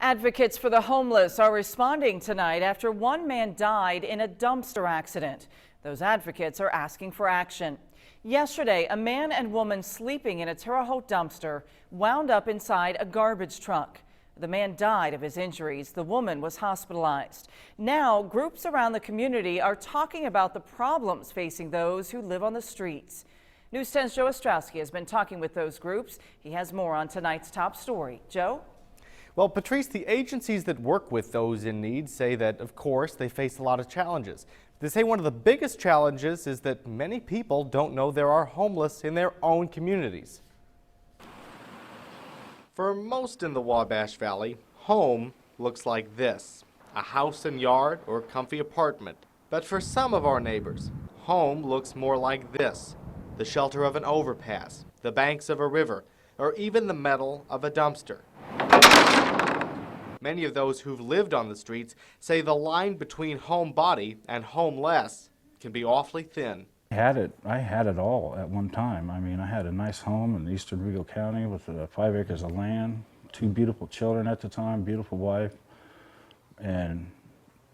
Advocates for the homeless are responding tonight after one man died in a dumpster accident. Those advocates are asking for action. Yesterday, a man and woman sleeping in a Terre Haute dumpster wound up inside a garbage truck. The man died of his injuries. The woman was hospitalized. Now, groups around the community are talking about the problems facing those who live on the streets. News 10's Joe Ostrowski has been talking with those groups. He has more on tonight's top story. Joe? Well, Patrice, the agencies that work with those in need say that, of course, they face a lot of challenges. They say one of the biggest challenges is that many people don't know there are homeless in their own communities. For most in the Wabash Valley, home looks like this: a house and yard or comfy apartment. But for some of our neighbors, home looks more like this: the shelter of an overpass, the banks of a river, or even the metal of a dumpster. Many of those who've lived on the streets say the line between homebody and homeless can be awfully thin. I had it all at one time. I mean, I had a nice home in eastern Rigo County with 5 acres of land, 2 beautiful children at the time, beautiful wife, and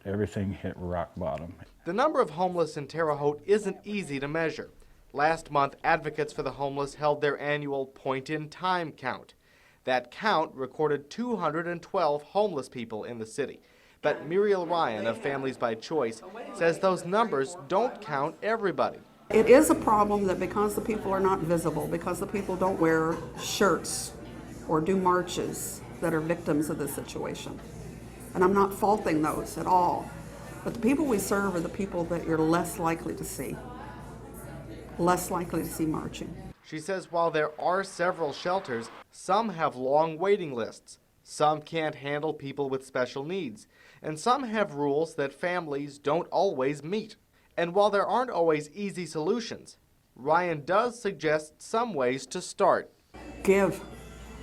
everything hit rock bottom. The number of homeless in Terre Haute isn't easy to measure. Last month, advocates for the homeless held their annual point-in-time count. That count recorded 212 homeless people in the city. But Muriel Ryan of Families by Choice says those numbers don't count everybody. It is a problem that because the people are not visible, because the people don't wear shirts or do marches, that are victims of this situation. And I'm not faulting those at all. But the people we serve are the people that you're less likely to see marching. She says while there are several shelters, some have long waiting lists. Some can't handle people with special needs. And some have rules that families don't always meet. And while there aren't always easy solutions, Ryan does suggest some ways to start. Give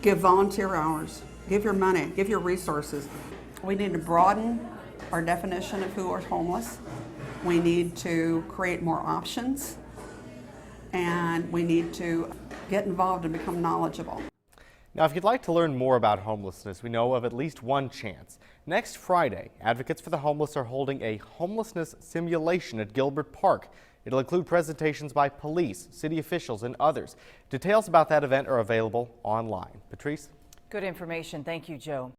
volunteer hours, give your money, give your resources. We need to broaden our definition of who are homeless. We need to create more options. And we need to get involved and become knowledgeable. Now, if you'd like to learn more about homelessness, we know of at least one chance. Next Friday, advocates for the homeless are holding a homelessness simulation at Gilbert Park. It'll include presentations by police, city officials, and others. Details about that event are available online. Patrice? Good information. Thank you, Joe.